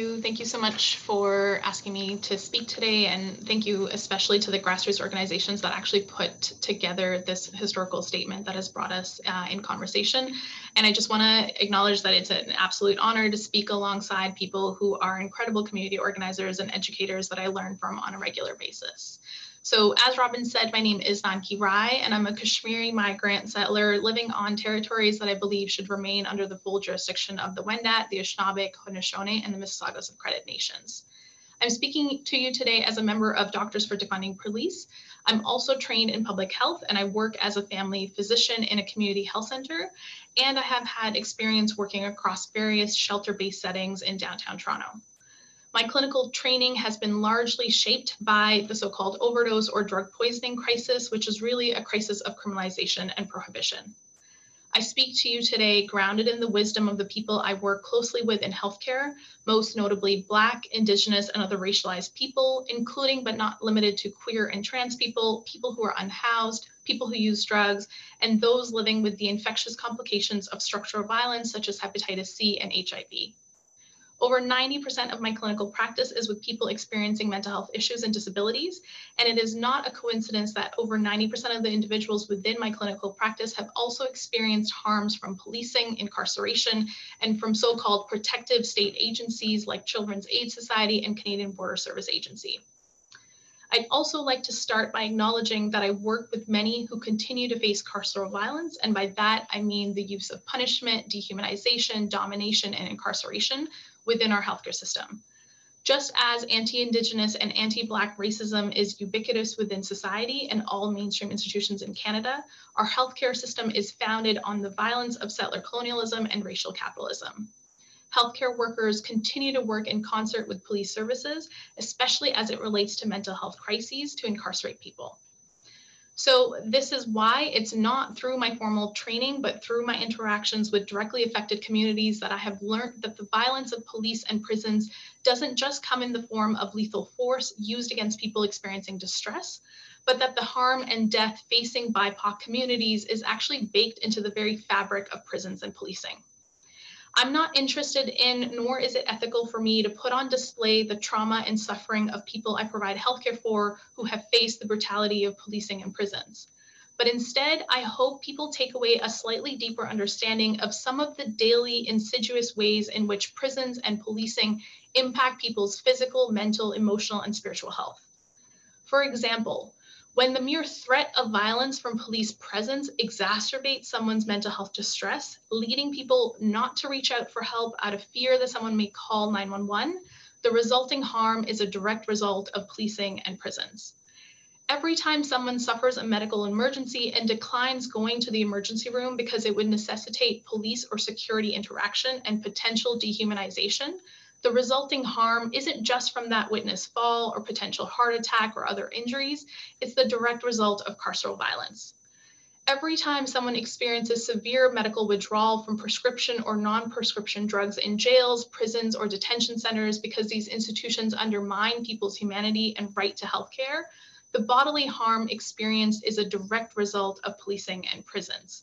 Thank you so much for asking me to speak today, and thank you especially to the grassroots organizations that actually put together this historical statement that has brought us in conversation. And I just want to acknowledge that it's an absolute honor to speak alongside people who are incredible community organizers and educators that I learn from on a regular basis. So as Robin said, my name is Nanky, and I'm a Kashmiri migrant settler living on territories that I believe should remain under the full jurisdiction of the Wendat, the Anishinaabe, Haudenosaunee, and the Mississaugas of Credit Nations. I'm speaking to you today as a member of Doctors for Defunding Police. I'm also trained in public health, and I work as a family physician in a community health center, and I have had experience working across various shelter-based settings in downtown Toronto. My clinical training has been largely shaped by the so-called overdose or drug poisoning crisis, which is really a crisis of criminalization and prohibition. I speak to you today grounded in the wisdom of the people I work closely with in healthcare, most notably Black, Indigenous, and other racialized people, including but not limited to queer and trans people, people who are unhoused, people who use drugs, and those living with the infectious complications of structural violence such as hepatitis C and HIV. Over 90% of my clinical practice is with people experiencing mental health issues and disabilities, and it is not a coincidence that over 90% of the individuals within my clinical practice have also experienced harms from policing, incarceration, and from so-called protective state agencies like Children's Aid Society and Canadian Border Service Agency. I'd also like to start by acknowledging that I work with many who continue to face carceral violence, and by that I mean the use of punishment, dehumanization, domination, and incarceration within our healthcare system. Just as anti-Indigenous and anti-Black racism is ubiquitous within society and all mainstream institutions in Canada, our healthcare system is founded on the violence of settler colonialism and racial capitalism. Healthcare workers continue to work in concert with police services, especially as it relates to mental health crises, to incarcerate people. So this is why it's not through my formal training, but through my interactions with directly affected communities that I have learned that the violence of police and prisons doesn't just come in the form of lethal force used against people experiencing distress, but that the harm and death facing BIPOC communities is actually baked into the very fabric of prisons and policing. I'm not interested in, nor is it ethical for me to put on display the trauma and suffering of people I provide healthcare for who have faced the brutality of policing and prisons. But instead, I hope people take away a slightly deeper understanding of some of the daily insidious ways in which prisons and policing impact people's physical, mental, emotional, and spiritual health. For example, when the mere threat of violence from police presence exacerbates someone's mental health distress, leading people not to reach out for help out of fear that someone may call 911, the resulting harm is a direct result of policing and prisons. Every time someone suffers a medical emergency and declines going to the emergency room because it would necessitate police or security interaction and potential dehumanization, the resulting harm isn't just from that witness fall or potential heart attack or other injuries, it's the direct result of carceral violence. Every time someone experiences severe medical withdrawal from prescription or non-prescription drugs in jails, prisons, or detention centers because these institutions undermine people's humanity and right to healthcare, the bodily harm experienced is a direct result of policing and prisons.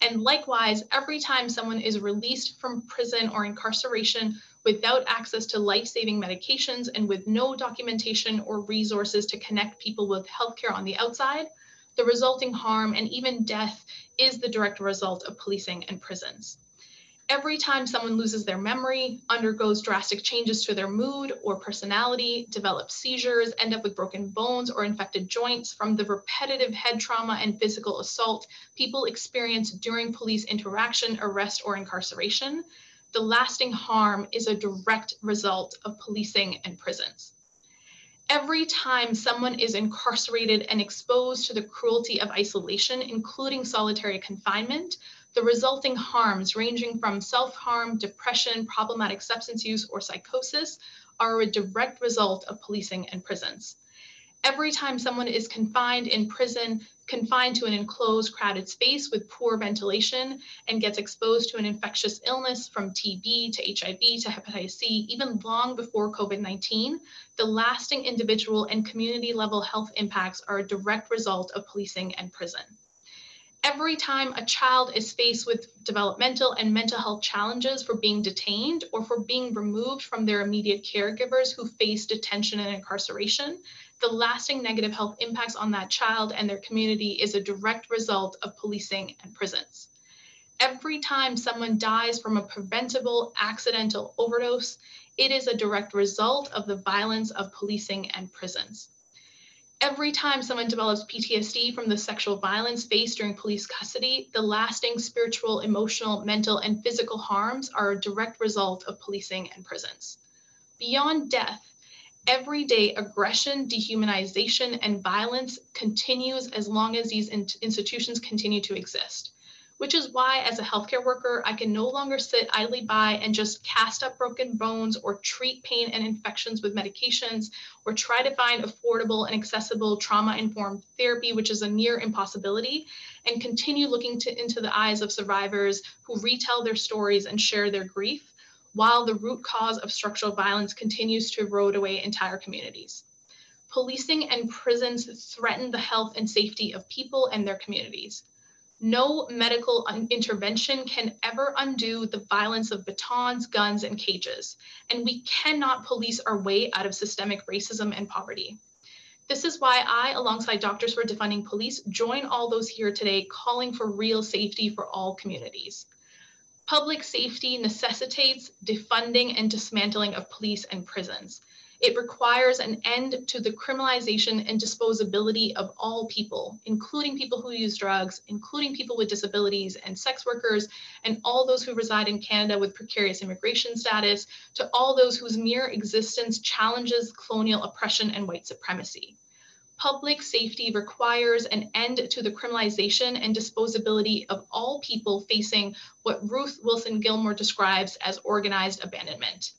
And likewise, every time someone is released from prison or incarceration without access to life-saving medications and with no documentation or resources to connect people with healthcare on the outside, the resulting harm and even death is the direct result of policing and prisons. Every time someone loses their memory, undergoes drastic changes to their mood or personality, develops seizures, end up with broken bones or infected joints from the repetitive head trauma and physical assault people experience during police interaction, arrest, or incarceration, the lasting harm is a direct result of policing and prisons. Every time someone is incarcerated and exposed to the cruelty of isolation, including solitary confinement, the resulting harms ranging from self-harm, depression, problematic substance use, or psychosis are a direct result of policing and prisons. Every time someone is confined in prison, confined to an enclosed, crowded space with poor ventilation, and gets exposed to an infectious illness from TB to HIV to hepatitis C, even long before COVID-19, the lasting individual and community level health impacts are a direct result of policing and prison. Every time a child is faced with developmental and mental health challenges for being detained or for being removed from their immediate caregivers who face detention and incarceration, the lasting negative health impacts on that child and their community is a direct result of policing and prisons. Every time someone dies from a preventable accidental overdose, it is a direct result of the violence of policing and prisons. Every time someone develops PTSD from the sexual violence faced during police custody, the lasting spiritual, emotional, mental, and physical harms are a direct result of policing and prisons. Beyond death, everyday aggression, dehumanization, and violence continues as long as these institutions continue to exist. Which is why, as a healthcare worker, I can no longer sit idly by and just cast up broken bones or treat pain and infections with medications or try to find affordable and accessible trauma-informed therapy, which is a near impossibility, and continue looking into the eyes of survivors who retell their stories and share their grief, while the root cause of structural violence continues to erode away entire communities. Policing and prisons threaten the health and safety of people and their communities. No medical intervention can ever undo the violence of batons, guns, and cages, and we cannot police our way out of systemic racism and poverty. This is why I, alongside Doctors for Defunding Police, join all those here today calling for real safety for all communities. Public safety necessitates defunding and dismantling of police and prisons. It requires an end to the criminalization and disposability of all people, including people who use drugs, including people with disabilities and sex workers, and all those who reside in Canada with precarious immigration status, to all those whose mere existence challenges colonial oppression and white supremacy. Public safety requires an end to the criminalization and disposability of all people facing what Ruth Wilson Gilmore describes as organized abandonment.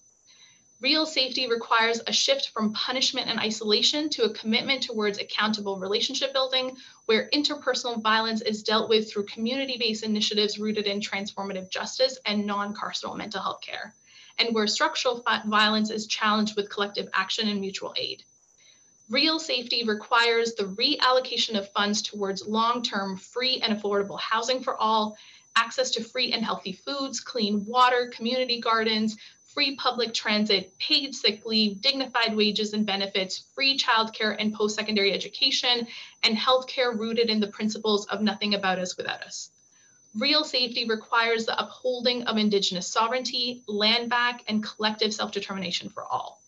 Real safety requires a shift from punishment and isolation to a commitment towards accountable relationship building, where interpersonal violence is dealt with through community-based initiatives rooted in transformative justice and non-carceral mental health care, and where structural violence is challenged with collective action and mutual aid. Real safety requires the reallocation of funds towards long-term free and affordable housing for all, access to free and healthy foods, clean water, community gardens, free public transit, paid sick leave, dignified wages and benefits, free childcare and post-secondary education, and healthcare rooted in the principles of nothing about us without us. Real safety requires the upholding of Indigenous sovereignty, land back, and collective self-determination for all.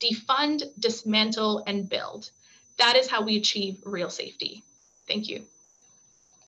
Defund, dismantle, and build. That is how we achieve real safety. Thank you.